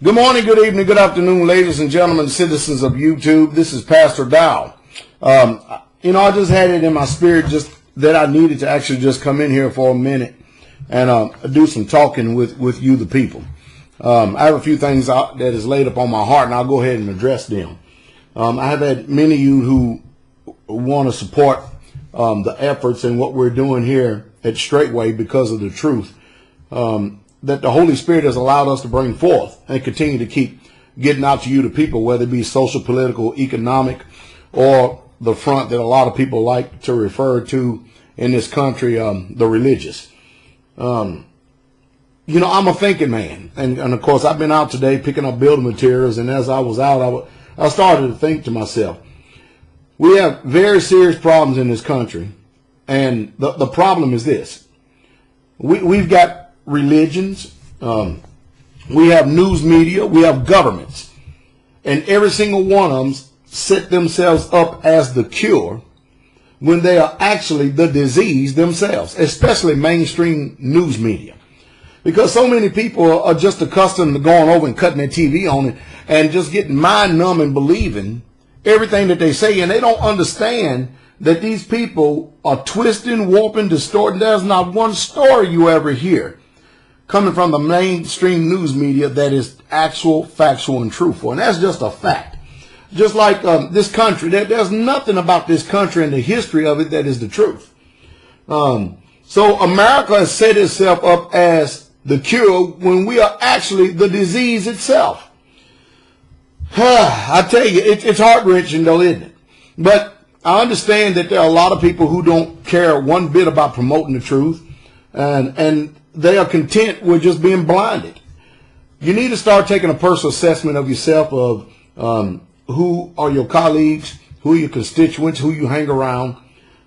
Good morning, good evening, good afternoon, ladies and gentlemen, citizens of YouTube. This is Pastor Dow. I just had it in my spirit just that I needed to actually just come in here for a minute and do some talking with you, the people. I have a few things that is laid upon my heart, and I'll go ahead and address them. I have had many of you who want to support the efforts and what we're doing here at Straightway because of the truth that the Holy Spirit has allowed us to bring forth and continue to keep getting out to you, the people, whether it be social, political, economic, or the front that a lot of people like to refer to in this country, the religious. I'm a thinking man. And of course, I've been out today picking up building materials. And as I was out, I started to think to myself, we have very serious problems in this country. And the problem is this. We've got religions, we have news media, we have governments, and every single one of them set themselves up as the cure when they are actually the disease themselves, especially mainstream news media. Because so many people are just accustomed to going over and cutting their TV on it and just getting mind numb and believing everything that they say, and they don't understand that these people are twisting, warping, distorting. There's not one story you ever hear coming from the mainstream news media that is actual, factual, and truthful. And that's just a fact. Just like this country, there's nothing about this country and the history of it that is the truth. So America has set itself up as the cure when we are actually the disease itself. I tell you, it's heart-wrenching though, isn't it? But I understand that there are a lot of people who don't care one bit about promoting the truth, and they are content with just being blinded. You need to start taking a personal assessment of yourself, of who are your colleagues, who are your constituents, who you hang around,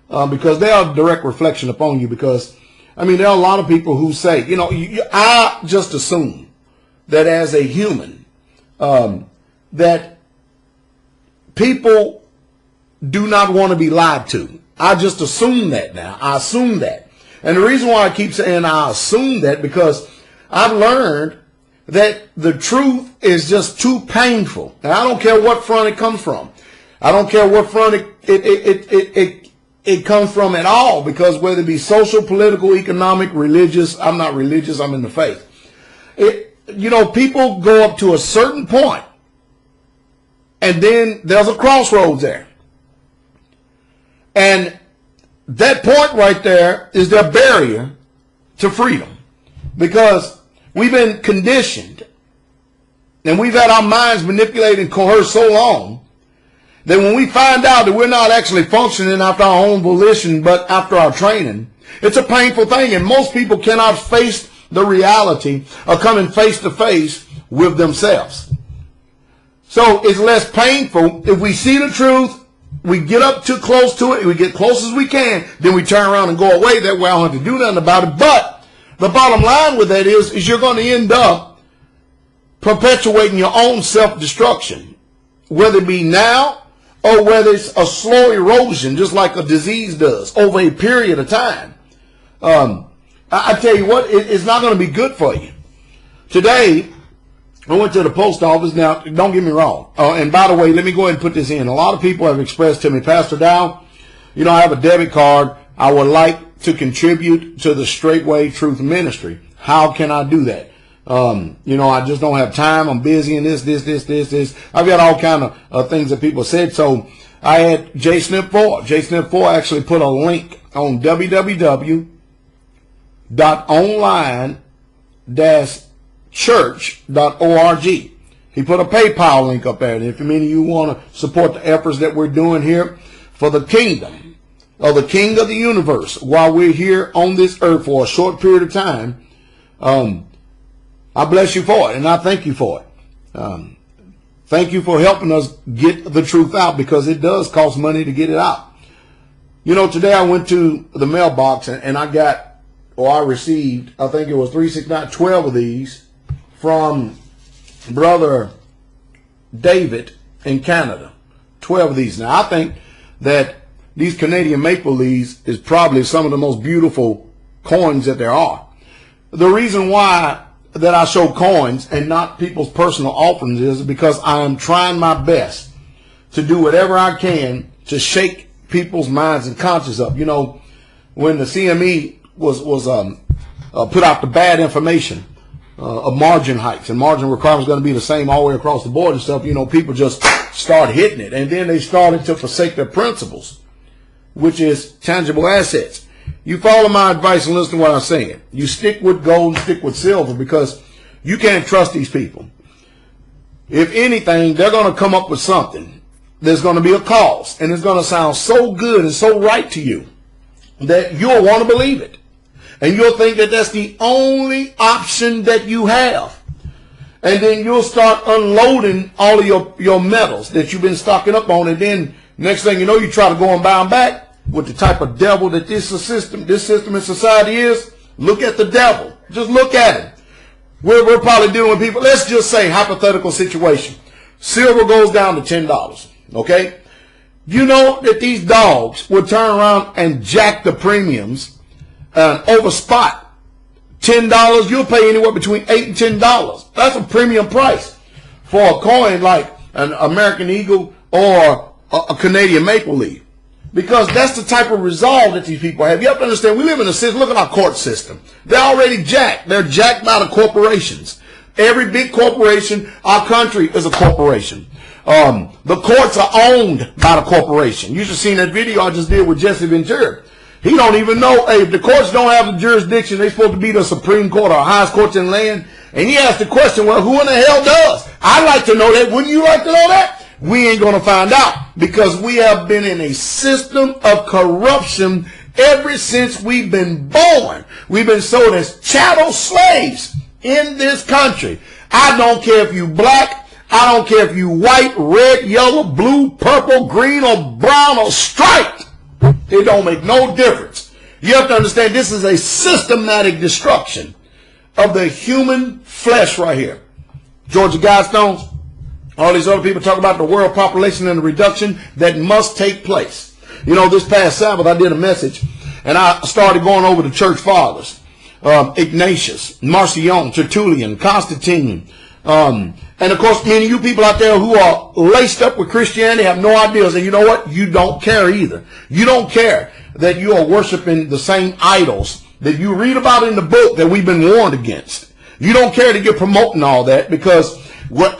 because they are a direct reflection upon you. Because, there are a lot of people who say, I just assume that as a human, that people do not want to be lied to. I just assume that now. I assume that. And the reason why I keep saying I assume that, because I've learned that the truth is just too painful. And I don't care what front it comes from. I don't care what front it comes from at all, because whether it be social, political, economic, religious, I'm not religious, I'm in the faith. People go up to a certain point, and then there's a crossroads there. And that point right there is their barrier to freedom, because we've been conditioned and we've had our minds manipulated and coerced so long that when we find out that we're not actually functioning after our own volition but after our training, it's a painful thing. And most people cannot face the reality of coming face to face with themselves. So it's less painful if we see the truth, we get up too close to it, we get close as we can, then we turn around and go away. That way I don't have to do nothing about it. But the bottom line with that is you're going to end up perpetuating your own self-destruction, whether it be now or whether it's a slow erosion, just like a disease does, over a period of time. I tell you what, it's not going to be good for you. Today, I went to the post office. Now, don't get me wrong. And by the way, let me go ahead and put this in. A lot of people have expressed to me, Pastor Dow, I have a debit card. I would like to contribute to the Straightway Truth Ministry. How can I do that? I just don't have time. I'm busy in this. I've got all kind of things that people said. So I had JSNIP4. JSNIP4 actually put a link on www.online-church.org. He put a PayPal link up there. And if any of you want to support the efforts that we're doing here for the kingdom of the King of the universe while we're here on this earth for a short period of time, I bless you for it, and I thank you for it. Thank you for helping us get the truth out, because it does cost money to get it out. Today I went to the mailbox and I received, I think it was 12 of these from Brother David in Canada. 12 of these. Now, I think that these Canadian maple leaves is probably some of the most beautiful coins that there are. The reason why that I show coins and not people's personal offerings is because I am trying my best to do whatever I can to shake people's minds and conscience up. You know, when the CME was put out the bad information of margin hikes and margin requirements going to be the same all the way across the board and stuff, you know, people just start hitting it. And then they started to forsake their principles, which is tangible assets. You follow my advice and listen to what I'm saying. You stick with gold and stick with silver because you can't trust these people. If anything, they're going to come up with something. There's going to be a cause, and it's going to sound so good and so right to you that you'll want to believe it. And you'll think that that's the only option that you have. And then you'll start unloading all of your metals that you've been stocking up on. And then next thing you know, you try to go and buy them back. With the type of devil that this system in society is, look at the devil. Just look at him. We're probably dealing with people. Let's just say hypothetical situation. Silver goes down to $10. Okay? You know that these dogs would turn around and jack the premiums over spot. $10, you'll pay anywhere between $8 and $10. That's a premium price for a coin like an American Eagle or a Canadian Maple Leaf. Because that's the type of resolve that these people have. You have to understand, we live in a system. Look at our court system. They're already jacked. They're jacked by the corporations. Every big corporation, our country is a corporation. The courts are owned by the corporation. You should have seen that video I just did with Jesse Ventura. He don't even know, hey, if the courts don't have the jurisdiction, they're supposed to be the Supreme Court or highest courts in land. And he asked the question, well, who in the hell does? I'd like to know that. Wouldn't you like to know that? We ain't going to find out because we have been in a system of corruption ever since we've been born. We've been sold as chattel slaves in this country. I don't care if you black. I don't care if you white, red, yellow, blue, purple, green, or brown, or striped. It don't make no difference. You have to understand this is a systematic destruction of the human flesh right here. Georgia Guidestones. All these other people talk about the world population and the reduction that must take place. You know, this past Sabbath I did a message and I started going over the church fathers. Ignatius, Marcion, Tertullian, Constantine. And of course, many of you people out there who are laced up with Christianity have no ideas. And you know what? You don't care either. You don't care that you are worshiping the same idols that you read about in the book that we've been warned against. You don't care that you're promoting all that because what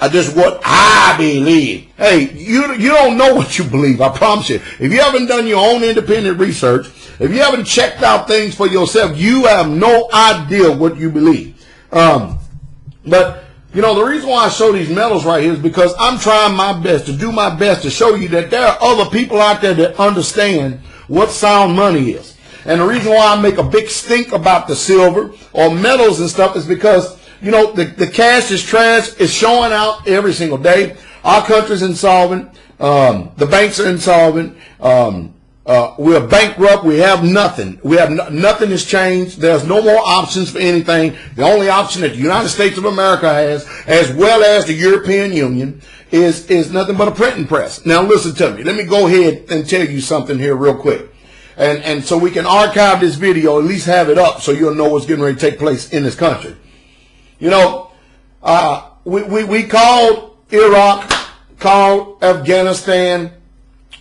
I believe. Hey, you don't know what you believe, I promise you. If you haven't done your own independent research, if you haven't checked out things for yourself, you have no idea what you believe. But, you know, the reason why I show these medals right here is because I'm trying my best to do my best to show you that there are other people out there that understand what sound money is. And the reason why I make a big stink about the silver or metals and stuff is because you know, the cash is trash. It's showing out every single day. Our country's insolvent. The banks are insolvent. We're bankrupt. We have nothing. Nothing has changed. There's no more options for anything. The only option that the United States of America has, as well as the European Union, is nothing but a printing press. Now listen to me. Let me go ahead and tell you something here real quick. And so we can archive this video, at least have it up so you'll know what's getting ready to take place in this country. You know, we called Iraq, called Afghanistan,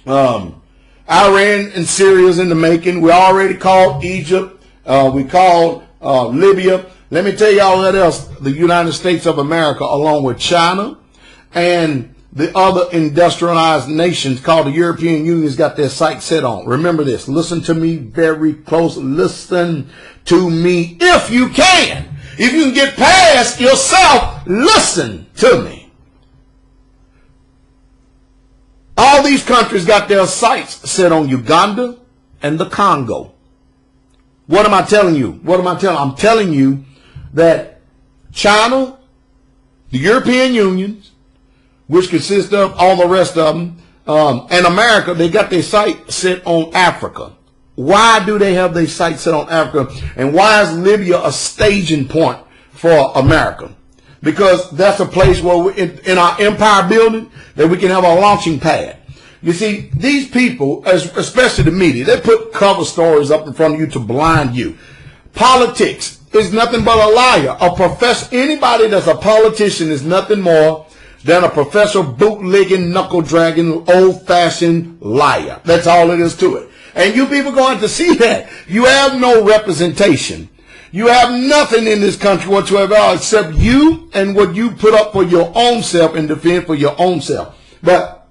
Iran and Syria's in the making. We already called Egypt. We called Libya. Let me tell y'all what else. The United States of America, along with China and the other industrialized nations called the European Union, has got their sights set on. Remember this. Listen to me very close. Listen to me if you can. If you can get past yourself, listen to me. All these countries got their sights set on Uganda and the Congo. What am I telling you? What am I telling you? I'm telling you that China, the European Union, which consists of all the rest of them, and America, they got their sight set on Africa. Why do they have their sights set on Africa? And why is Libya a staging point for America? Because that's a place where we, in our empire building, that we can have a launching pad. You see, these people, especially the media, they put cover stories up in front of you to blind you. Politics is nothing but a liar. Anybody that's a politician is nothing more than a professional bootlegging, knuckle-dragging, old-fashioned liar. That's all it is to it. And you people going to see that. You have no representation. You have nothing in this country whatsoever except you and what you put up for your own self and defend for your own self. But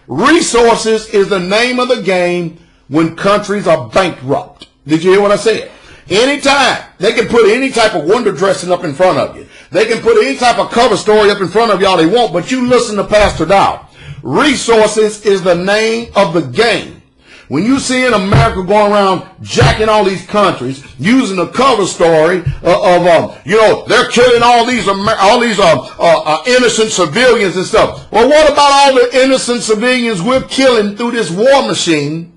resources is the name of the game when countries are bankrupt. Did you hear what I said? Anytime they can put any type of window dressing up in front of you. They can put any type of cover story up in front of y'all they want, but you listen to Pastor Dow. Resources is the name of the game. When you see in America going around jacking all these countries, using a cover story of they're killing all these innocent civilians and stuff. Well, what about all the innocent civilians we're killing through this war machine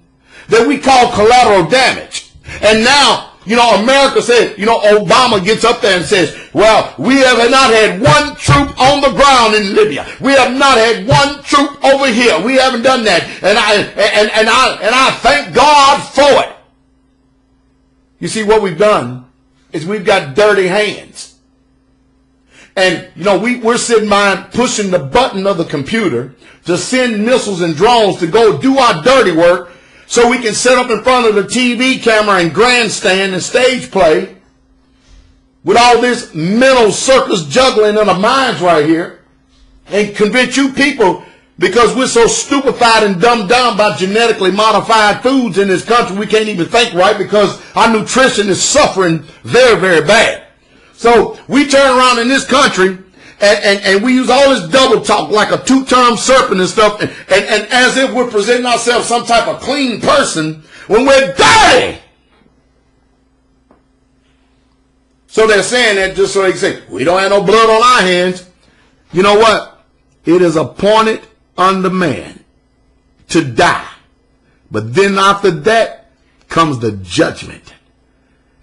that we call collateral damage? And now, America said, Obama gets up there and says, well, we have not had one troop on the ground in Libya. We have not had one troop over here. We haven't done that. And I thank God for it. You see, what we've done is we've got dirty hands. And, we're sitting by pushing the button of the computer to send missiles and drones to go do our dirty work, so we can sit up in front of the TV camera and grandstand and stage play with all this mental circus juggling in our minds right here and convince you people, because we're so stupefied and dumbed down by genetically modified foods in this country, we can't even think right because our nutrition is suffering very, very bad. So we turn around in this country and we use all this double talk like a two-term serpent and stuff, and as if we're presenting ourselves some type of clean person when we're dirty. So they're saying that just so they can say, we don't have no blood on our hands. You know what? It is appointed unto man to die. But then after that comes the judgment.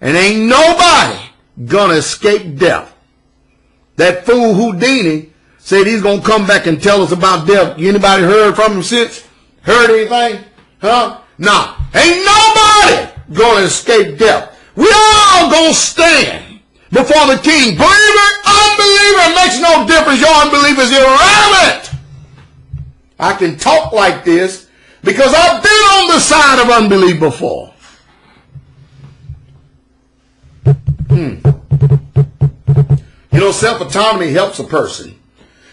And ain't nobody gonna escape death. That fool Houdini said he's going to come back and tell us about death. Anybody heard from him since? Heard anything? Huh? Nah. Ain't nobody going to escape death. We all going to stand before the king. Believer, unbeliever, it makes no difference. Your unbelief is irrelevant. I can talk like this because I've been on the side of unbelief before. Self-autonomy helps a person.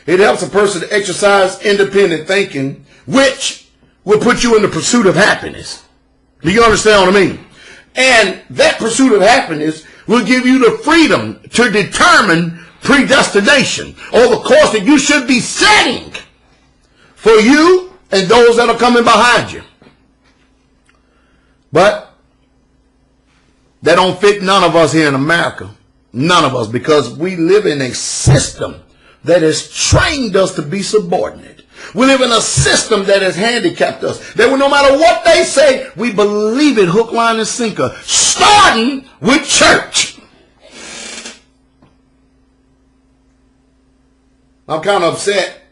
It helps a person to exercise independent thinking, which will put you in the pursuit of happiness. Do you understand what I mean? And that pursuit of happiness will give you the freedom to determine predestination, or the course that you should be setting for you and those that are coming behind you. But that don't fit none of us here in America. None of us, because we live in a system that has trained us to be subordinate. We live in a system that has handicapped us. That no matter what they say, we believe it hook, line, and sinker, starting with church. I'm kind of upset,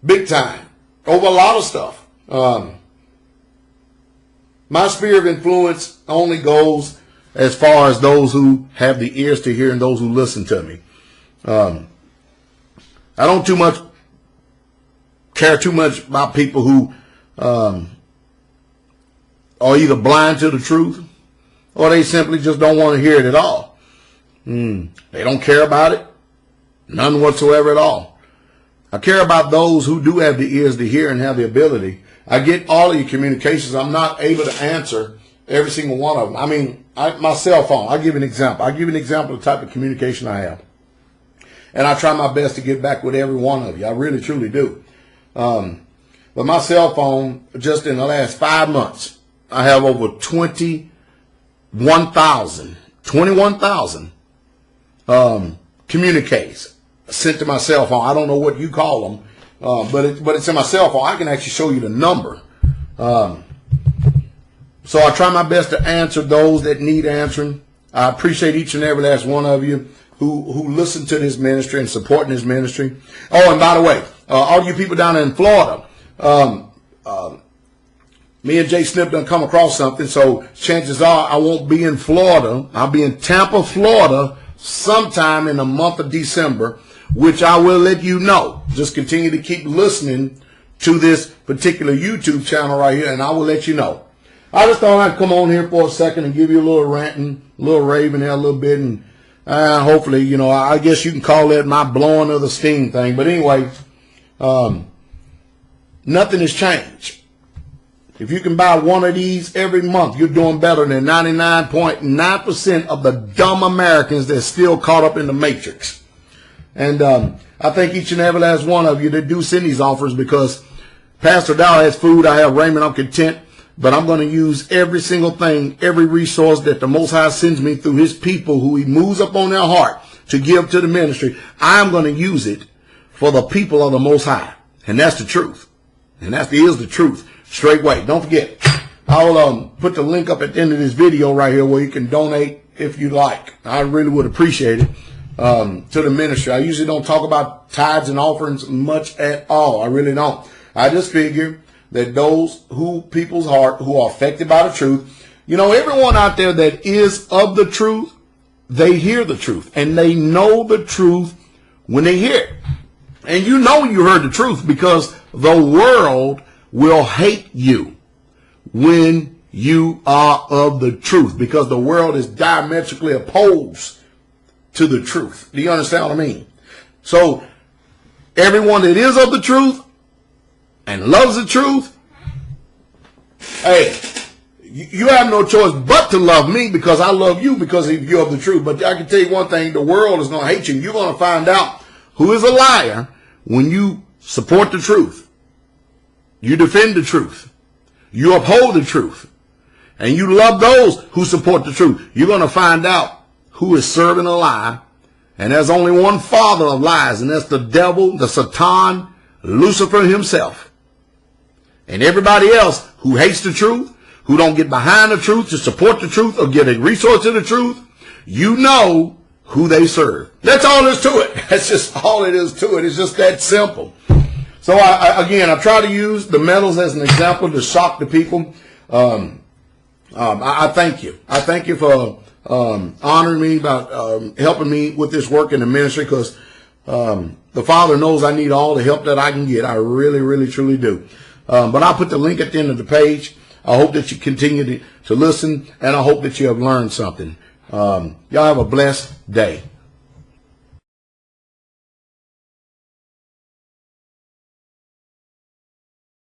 big time, over a lot of stuff. My sphere of influence only goes as far as those who have the ears to hear and those who listen to me. I don't care too much about people who are either blind to the truth or they simply just don't want to hear it at all. They don't care about it, none whatsoever at all. I care about those who do have the ears to hear and have the ability. I get all of your communications. I'm not able to answer every single one of them. I mean, my cell phone, I'll give you an example. I'll give you an example of the type of communication I have. And I try my best to get back with every one of you. I really, truly do. But my cell phone, just in the last 5 months, I have over 21,000 communiques sent to my cell phone. I don't know what you call them, but it's in my cell phone. I can actually show you the number. So I try my best to answer those that need answering. I appreciate each and every last one of you who listen to this ministry and supporting this ministry. Oh, and by the way, all you people down in Florida, me and Jay Snip done come across something, so chances are I won't be in Florida. I'll be in Tampa, Florida sometime in the month of December, which I will let you know. Just continue to keep listening to this particular YouTube channel right here, and I will let you know. I just thought I'd come on here for a second and give you a little ranting, a little raving there a little bit, and hopefully, you know, I guess you can call that my blowing of the steam thing. But anyway, nothing has changed. If you can buy one of these every month, you're doing better than 99.9% of the dumb Americans that's still caught up in the matrix. And I thank each and every last one of you that do send these offers, because Pastor Dow has food, I have raiment, I'm content. But I'm going to use every single thing, every resource that the Most High sends me through his people who he moves up on their heart to give to the ministry. I'm going to use it for the people of the Most High. And that's the truth. And that is the truth. Straightway. Don't forget, I'll put the link up at the end of this video right here where you can donate if you like. I really would appreciate it to the ministry. I usually don't talk about tithes and offerings much at all. I really don't. I just figure that those people's heart who are affected by the truth, you know, everyone out there that is of the truth, they hear the truth and they know the truth when they hear it. And you know you heard the truth because the world will hate you when you are of the truth, because the world is diametrically opposed to the truth. Do you understand what I mean? So everyone that is of the truth and loves the truth, hey, you have no choice but to love me because I love you because you're of the truth. But I can tell you one thing, the world is going to hate you. You're going to find out who is a liar when you support the truth. You defend the truth. You uphold the truth. And you love those who support the truth. You're going to find out who is serving a lie. And there's only one father of lies, and that's the devil, the Satan, Lucifer himself. And everybody else who hates the truth, who don't get behind the truth to support the truth or get a resource to the truth, you know who they serve. That's all there is to it. That's just all it is to it. It's just that simple. So I try to use the metals as an example to shock the people. I thank you. I thank you for honoring me, about helping me with this work in the ministry, because the Father knows I need all the help that I can get. I really, really, truly do. But I'll put the link at the end of the page. I hope that you continue to listen, and I hope that you have learned something. Y'all have a blessed day.